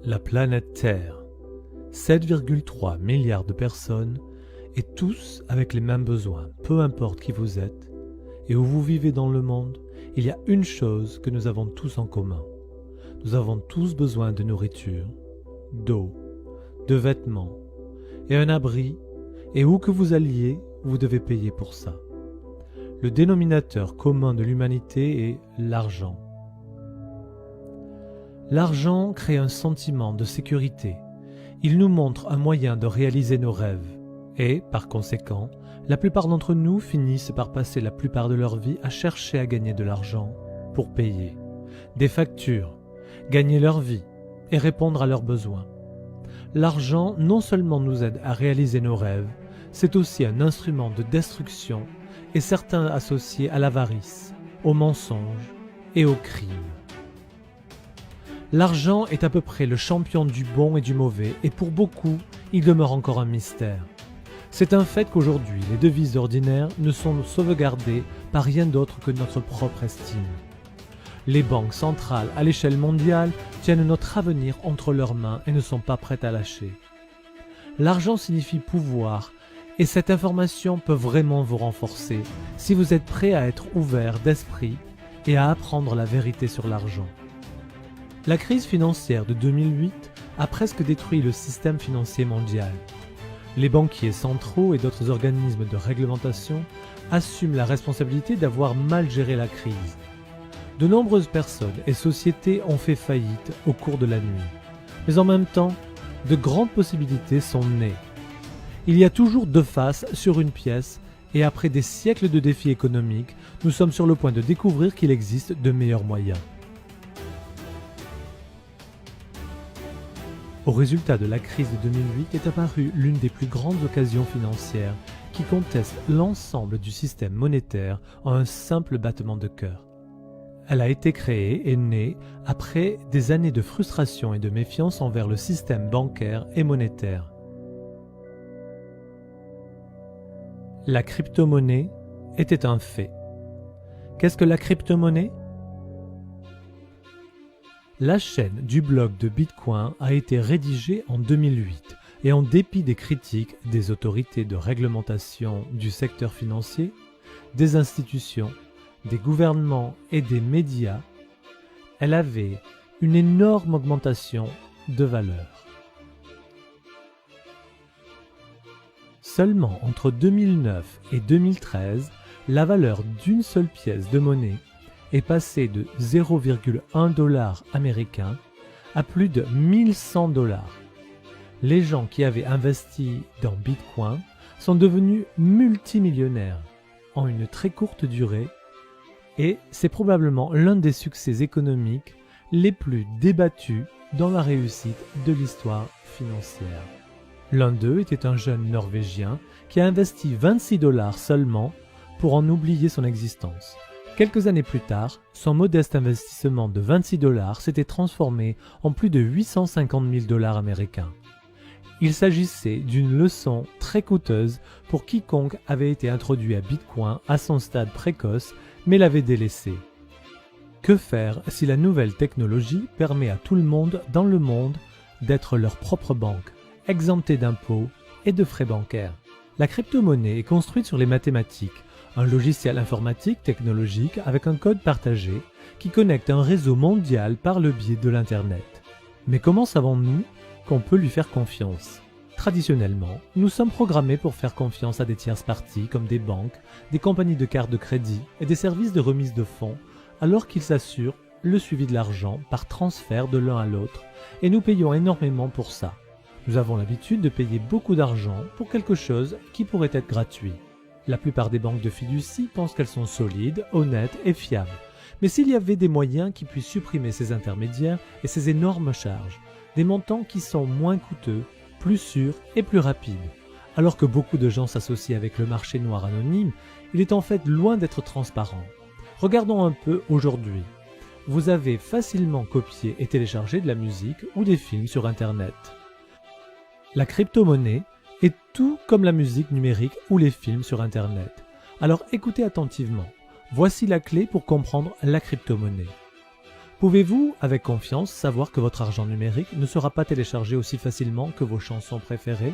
La planète Terre, 7,3 milliards de personnes, et tous avec les mêmes besoins, peu importe qui vous êtes et où vous vivez dans le monde, il y a une chose que nous avons tous en commun. Nous avons tous besoin de nourriture, d'eau, de vêtements et un abri, et où que vous alliez, vous devez payer pour ça. Le dénominateur commun de l'humanité est l'argent. L'argent crée un sentiment de sécurité. Il nous montre un moyen de réaliser nos rêves. Et, par conséquent, la plupart d'entre nous finissent par passer la plupart de leur vie à chercher à gagner de l'argent pour payer des factures, gagner leur vie et répondre à leurs besoins. L'argent non seulement nous aide à réaliser nos rêves, c'est aussi un instrument de destruction et certains associés à l'avarice, au mensonge et au crime. L'argent est à peu près le champion du bon et du mauvais, et pour beaucoup, il demeure encore un mystère. C'est un fait qu'aujourd'hui, les devises ordinaires ne sont sauvegardées par rien d'autre que notre propre estime. Les banques centrales à l'échelle mondiale tiennent notre avenir entre leurs mains et ne sont pas prêtes à lâcher. L'argent signifie pouvoir, et cette information peut vraiment vous renforcer si vous êtes prêt à être ouvert d'esprit et à apprendre la vérité sur l'argent. La crise financière de 2008 a presque détruit le système financier mondial. Les banquiers centraux et d'autres organismes de réglementation assument la responsabilité d'avoir mal géré la crise. De nombreuses personnes et sociétés ont fait faillite au cours de la nuit. Mais en même temps, de grandes possibilités sont nées. Il y a toujours deux faces sur une pièce, et après des siècles de défis économiques, nous sommes sur le point de découvrir qu'il existe de meilleurs moyens. Au résultat de la crise de 2008 est apparue l'une des plus grandes occasions financières qui conteste l'ensemble du système monétaire en un simple battement de cœur. Elle a été créée et née après des années de frustration et de méfiance envers le système bancaire et monétaire. La crypto-monnaie était un fait. Qu'est-ce que la crypto-monnaie ? La chaîne du blog de Bitcoin a été rédigée en 2008 et en dépit des critiques des autorités de réglementation du secteur financier, des institutions, des gouvernements et des médias, elle avait une énorme augmentation de valeur. Seulement entre 2009 et 2013, la valeur d'une seule pièce de monnaie est passée de 0,1 $ américain à plus de 1100 $. Les gens qui avaient investi dans Bitcoin sont devenus multimillionnaires en une très courte durée, et c'est probablement l'un des succès économiques les plus débattus dans la réussite de l'histoire financière. L'un d'eux était un jeune Norvégien qui a investi 26 $ seulement pour en oublier son existence. Quelques années plus tard, son modeste investissement de 26 $ s'était transformé en plus de 850 000 $ américains. Il s'agissait d'une leçon très coûteuse pour quiconque avait été introduit à Bitcoin à son stade précoce mais l'avait délaissé. Que faire si la nouvelle technologie permet à tout le monde dans le monde d'être leur propre banque, exemptée d'impôts et de frais bancaires? La crypto-monnaie est construite sur les mathématiques, un logiciel informatique technologique avec un code partagé qui connecte un réseau mondial par le biais de l'Internet. Mais comment savons-nous qu'on peut lui faire confiance? Traditionnellement, nous sommes programmés pour faire confiance à des tierces parties comme des banques, des compagnies de cartes de crédit et des services de remise de fonds, alors qu'ils assurent le suivi de l'argent par transfert de l'un à l'autre, et nous payons énormément pour ça. Nous avons l'habitude de payer beaucoup d'argent pour quelque chose qui pourrait être gratuit. La plupart des banques de fiducie pensent qu'elles sont solides, honnêtes et fiables. Mais s'il y avait des moyens qui puissent supprimer ces intermédiaires et ces énormes charges, des montants qui sont moins coûteux, plus sûrs et plus rapides. Alors que beaucoup de gens s'associent avec le marché noir anonyme, il est en fait loin d'être transparent. Regardons un peu aujourd'hui. Vous avez facilement copié et téléchargé de la musique ou des films sur Internet. La crypto-monnaie est tout comme la musique numérique ou les films sur Internet. Alors écoutez attentivement. Voici la clé pour comprendre la crypto-monnaie. Pouvez-vous, avec confiance, savoir que votre argent numérique ne sera pas téléchargé aussi facilement que vos chansons préférées?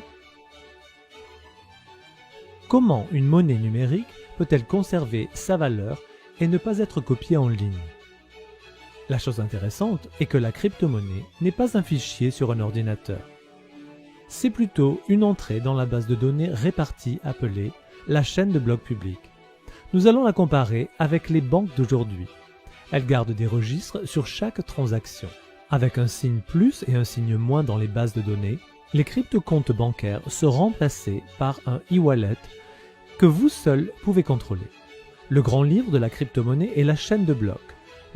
Comment une monnaie numérique peut-elle conserver sa valeur et ne pas être copiée en ligne? La chose intéressante est que la crypto-monnaie n'est pas un fichier sur un ordinateur. C'est plutôt une entrée dans la base de données répartie appelée la chaîne de blocs publics. Nous allons la comparer avec les banques d'aujourd'hui. Elles gardent des registres sur chaque transaction. Avec un signe plus et un signe moins dans les bases de données, les crypto-comptes bancaires sont remplacés par un e-wallet que vous seul pouvez contrôler. Le grand livre de la crypto-monnaie est la chaîne de blocs.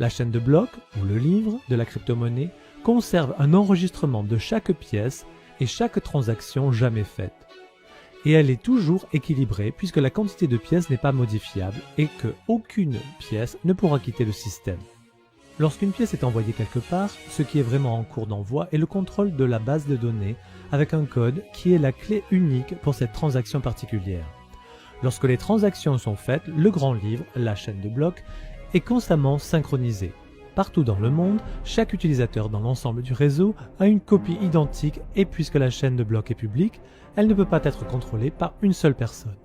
La chaîne de blocs, ou le livre de la crypto-monnaie, conserve un enregistrement de chaque pièce et chaque transaction jamais faite. Et elle est toujours équilibrée puisque la quantité de pièces n'est pas modifiable et qu'aucune pièce ne pourra quitter le système. Lorsqu'une pièce est envoyée quelque part, ce qui est vraiment en cours d'envoi est le contrôle de la base de données avec un code qui est la clé unique pour cette transaction particulière. Lorsque les transactions sont faites, le grand livre, la chaîne de blocs, est constamment synchronisé. Partout dans le monde, chaque utilisateur dans l'ensemble du réseau a une copie identique et puisque la chaîne de blocs est publique, elle ne peut pas être contrôlée par une seule personne.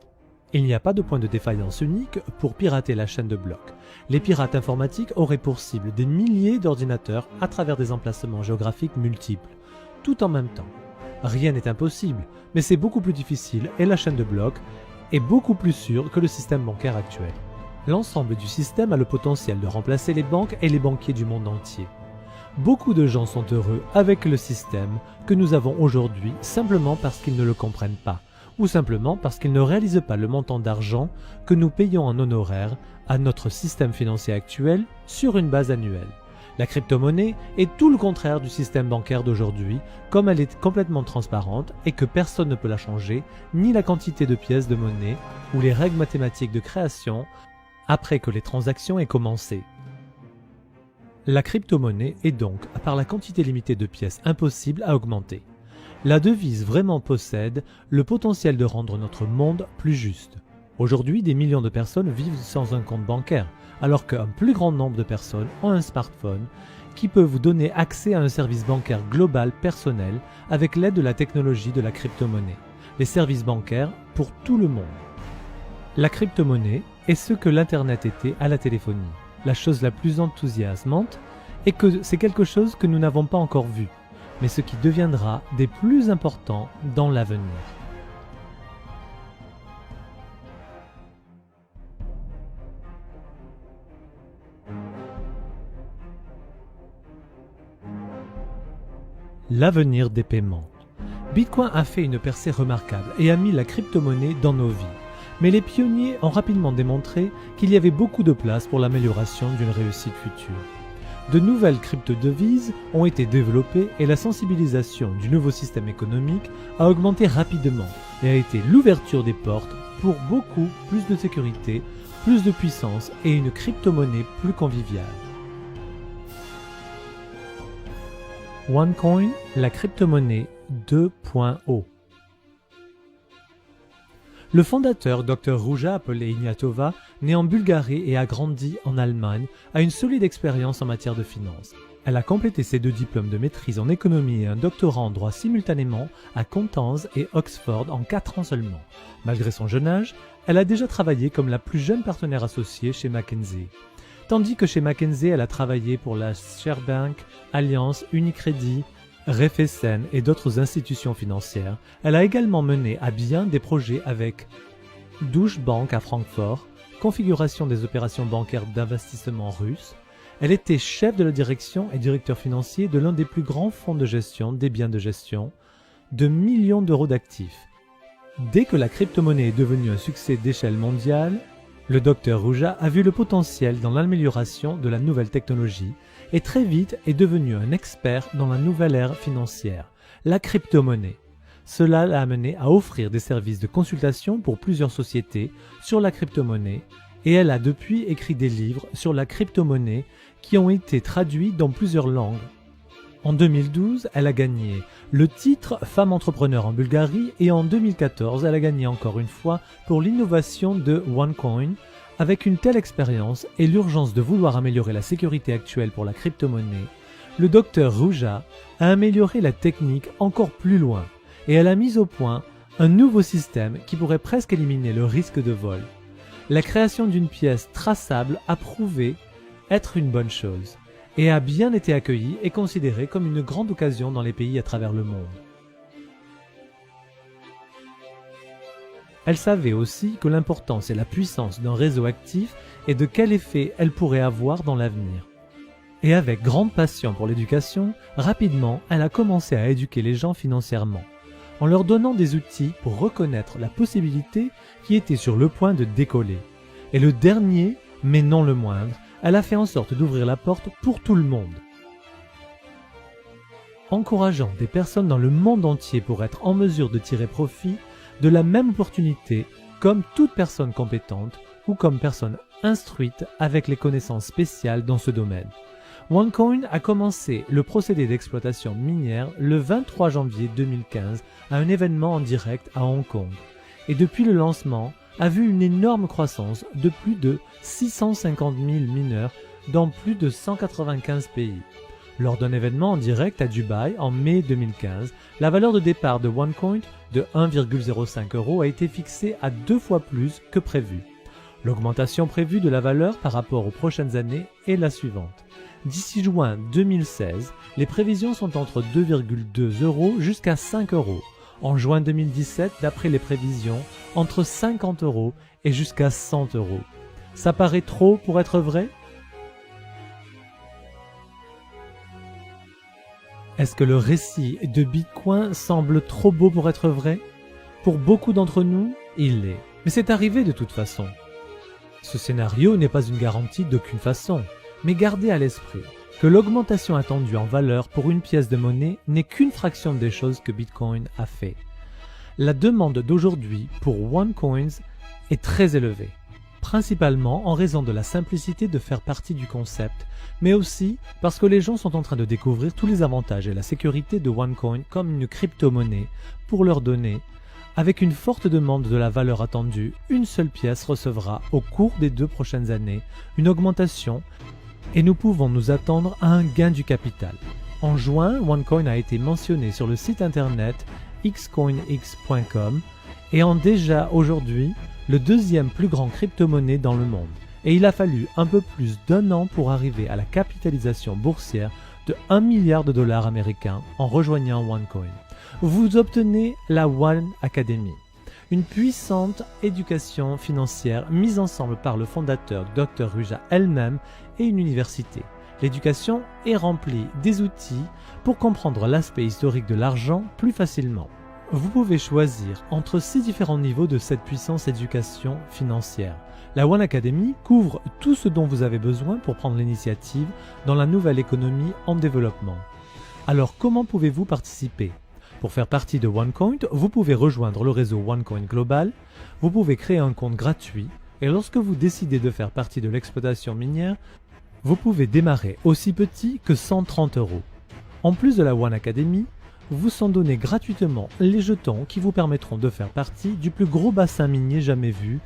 Il n'y a pas de point de défaillance unique pour pirater la chaîne de blocs. Les pirates informatiques auraient pour cible des milliers d'ordinateurs à travers des emplacements géographiques multiples, tout en même temps. Rien n'est impossible, mais c'est beaucoup plus difficile et la chaîne de blocs est beaucoup plus sûre que le système bancaire actuel. L'ensemble du système a le potentiel de remplacer les banques et les banquiers du monde entier. Beaucoup de gens sont heureux avec le système que nous avons aujourd'hui simplement parce qu'ils ne le comprennent pas, ou simplement parce qu'ils ne réalisent pas le montant d'argent que nous payons en honoraires à notre système financier actuel sur une base annuelle. La crypto-monnaie est tout le contraire du système bancaire d'aujourd'hui, comme elle est complètement transparente et que personne ne peut la changer, ni la quantité de pièces de monnaie ou les règles mathématiques de création après que les transactions aient commencé. La crypto-monnaie est donc, par la quantité limitée de pièces, impossible à augmenter. La devise vraiment possède le potentiel de rendre notre monde plus juste. Aujourd'hui, des millions de personnes vivent sans un compte bancaire, alors qu'un plus grand nombre de personnes ont un smartphone qui peut vous donner accès à un service bancaire global personnel avec l'aide de la technologie de la crypto-monnaie. Les services bancaires pour tout le monde. La crypto-monnaie est ce que l'Internet était à la téléphonie. La chose la plus enthousiasmante est que c'est quelque chose que nous n'avons pas encore vu, mais ce qui deviendra des plus importants dans l'avenir. L'avenir des paiements. Bitcoin a fait une percée remarquable et a mis la crypto-monnaie dans nos vies. Mais les pionniers ont rapidement démontré qu'il y avait beaucoup de place pour l'amélioration d'une réussite future. De nouvelles crypto-devises ont été développées et la sensibilisation du nouveau système économique a augmenté rapidement et a été l'ouverture des portes pour beaucoup plus de sécurité, plus de puissance et une crypto-monnaie plus conviviale. OneCoin, la crypto-monnaie 2.0. Le fondateur Dr Ruja Ignatova, né en Bulgarie et a grandi en Allemagne, a une solide expérience en matière de finance. Elle a complété ses 2 diplômes de maîtrise en économie et un doctorat en droit simultanément à Constance et Oxford en 4 ans seulement. Malgré son jeune âge, elle a déjà travaillé comme la plus jeune partenaire associée chez McKinsey. Tandis que chez McKinsey, elle a travaillé pour la Sberbank, Allianz, Unicredit, Raiffeisen et d'autres institutions financières, elle a également mené à bien des projets avec Deutsche Bank à Francfort, configuration des opérations bancaires d'investissement russes. Elle était chef de la direction et directeur financier de l'un des plus grands fonds de gestion des biens de gestion, de millions d'euros d'actifs. Dès que la crypto-monnaie est devenue un succès d'échelle mondiale, le Dr Ruja a vu le potentiel dans l'amélioration de la nouvelle technologie et très vite est devenu un expert dans la nouvelle ère financière, la crypto-monnaie. Cela l'a amené à offrir des services de consultation pour plusieurs sociétés sur la crypto-monnaie et elle a depuis écrit des livres sur la crypto-monnaie qui ont été traduits dans plusieurs langues. En 2012, elle a gagné le titre Femme entrepreneur en Bulgarie et en 2014, elle a gagné encore une fois pour l'innovation de OneCoin Avec une telle expérience et l'urgence de vouloir améliorer la sécurité actuelle pour la crypto-monnaie, le docteur Ruja a amélioré la technique encore plus loin et elle a mis au point un nouveau système qui pourrait presque éliminer le risque de vol. La création d'une pièce traçable a prouvé être une bonne chose et a bien été accueillie et considérée comme une grande occasion dans les pays à travers le monde. Elle savait aussi que l'importance et la puissance d'un réseau actif et de quel effet elle pourrait avoir dans l'avenir. Et avec grande passion pour l'éducation, rapidement, elle a commencé à éduquer les gens financièrement, en leur donnant des outils pour reconnaître la possibilité qui était sur le point de décoller. Et le dernier, mais non le moindre, elle a fait en sorte d'ouvrir la porte pour tout le monde. Encourageant des personnes dans le monde entier pour être en mesure de tirer profit de la même opportunité comme toute personne compétente ou comme personne instruite avec les connaissances spéciales dans ce domaine. OneCoin a commencé le procédé d'exploitation minière le 23 janvier 2015 à un événement en direct à Hong Kong et depuis le lancement a vu une énorme croissance de plus de 650 000 mineurs dans plus de 195 pays. Lors d'un événement en direct à Dubaï en mai 2015, la valeur de départ de OneCoin de 1,05 € a été fixée à 2 fois plus que prévu. L'augmentation prévue de la valeur par rapport aux prochaines années est la suivante. D'ici juin 2016, les prévisions sont entre 2,2 € jusqu'à 5 €. En juin 2017, d'après les prévisions, entre 50 € et jusqu'à 100 €. Ça paraît trop pour être vrai ? Est-ce que le récit de Bitcoin semble trop beau pour être vrai? Pour beaucoup d'entre nous, il l'est. Mais c'est arrivé de toute façon. Ce scénario n'est pas une garantie d'aucune façon, mais gardez à l'esprit que l'augmentation attendue en valeur pour une pièce de monnaie n'est qu'une fraction des choses que Bitcoin a fait. La demande d'aujourd'hui pour OneCoins est très élevée, principalement en raison de la simplicité de faire partie du concept, mais aussi parce que les gens sont en train de découvrir tous les avantages et la sécurité de OneCoin comme une crypto-monnaie pour leur donner. Avec une forte demande de la valeur attendue, une seule pièce recevra au cours des 2 prochaines années une augmentation et nous pouvons nous attendre à un gain du capital. En juin, OneCoin a été mentionné sur le site internet xcoinx.com et en déjà aujourd'hui le deuxième plus grand crypto-monnaie dans le monde. Et il a fallu un peu plus d'1 an pour arriver à la capitalisation boursière de 1 milliard de dollars américains en rejoignant OneCoin. Vous obtenez la One Academy, une puissante éducation financière mise ensemble par le fondateur Dr Ruja elle-même et une université. L'éducation est remplie des outils pour comprendre l'aspect historique de l'argent plus facilement. Vous pouvez choisir entre 6 différents niveaux de cette puissance éducation financière. La One Academy couvre tout ce dont vous avez besoin pour prendre l'initiative dans la nouvelle économie en développement. Alors comment pouvez-vous participer? Pour faire partie de OneCoin, vous pouvez rejoindre le réseau OneCoin Global, vous pouvez créer un compte gratuit et lorsque vous décidez de faire partie de l'exploitation minière, vous pouvez démarrer aussi petit que 130 €. En plus de la One Academy, vous sont donnés gratuitement les jetons qui vous permettront de faire partie du plus gros bassin minier jamais vu,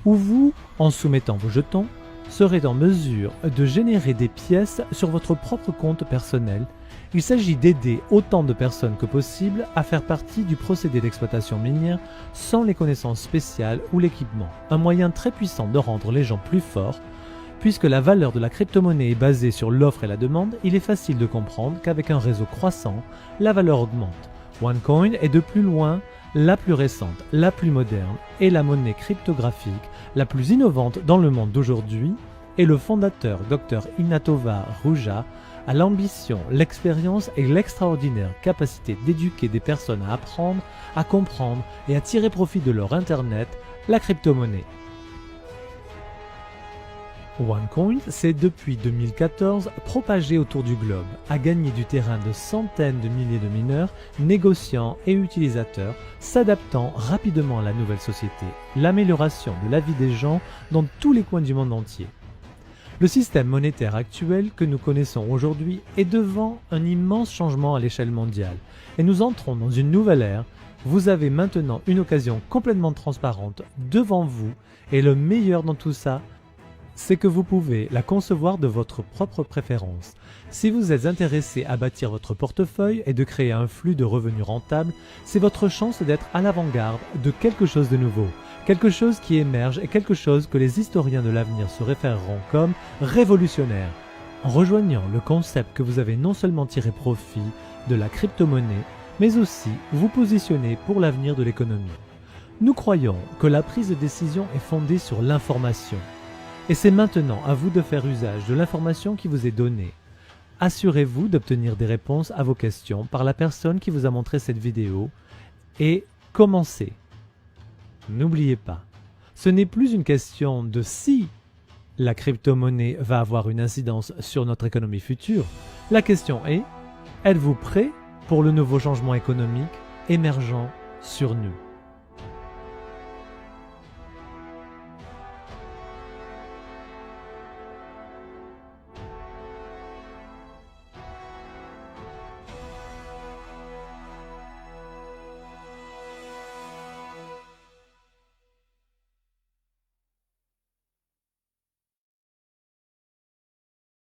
où vous, en soumettant vos jetons, serez en mesure de générer des pièces sur votre propre compte personnel. Il s'agit d'aider autant de personnes que possible à faire partie du procédé d'exploitation minière sans les connaissances spéciales ou l'équipement. Un moyen très puissant de rendre les gens plus forts. Puisque la valeur de la crypto-monnaie est basée sur l'offre et la demande, il est facile de comprendre qu'avec un réseau croissant, la valeur augmente. OneCoin est de plus loin la plus récente, la plus moderne et la monnaie cryptographique la plus innovante dans le monde d'aujourd'hui, et le fondateur Dr Inatova Ruja a l'ambition, l'expérience et l'extraordinaire capacité d'éduquer des personnes à apprendre, à comprendre et à tirer profit de leur Internet, la crypto-monnaie. OneCoin s'est depuis 2014 propagé autour du globe, a gagné du terrain de centaines de milliers de mineurs, négociants et utilisateurs, s'adaptant rapidement à la nouvelle société, l'amélioration de la vie des gens dans tous les coins du monde entier. Le système monétaire actuel que nous connaissons aujourd'hui est devant un immense changement à l'échelle mondiale et nous entrons dans une nouvelle ère. Vous avez maintenant une occasion complètement transparente devant vous et le meilleur dans tout ça, c'est que vous pouvez la concevoir de votre propre préférence. Si vous êtes intéressé à bâtir votre portefeuille et de créer un flux de revenus rentable, c'est votre chance d'être à l'avant-garde de quelque chose de nouveau, quelque chose qui émerge et quelque chose que les historiens de l'avenir se référeront comme révolutionnaire. En rejoignant le concept que vous avez non seulement tiré profit de la crypto-monnaie, mais aussi vous positionner pour l'avenir de l'économie. Nous croyons que la prise de décision est fondée sur l'information. Et c'est maintenant à vous de faire usage de l'information qui vous est donnée. Assurez-vous d'obtenir des réponses à vos questions par la personne qui vous a montré cette vidéo et commencez. N'oubliez pas, ce n'est plus une question de si la crypto-monnaie va avoir une incidence sur notre économie future. La question est, êtes-vous prêt pour le nouveau changement économique émergent sur nous ?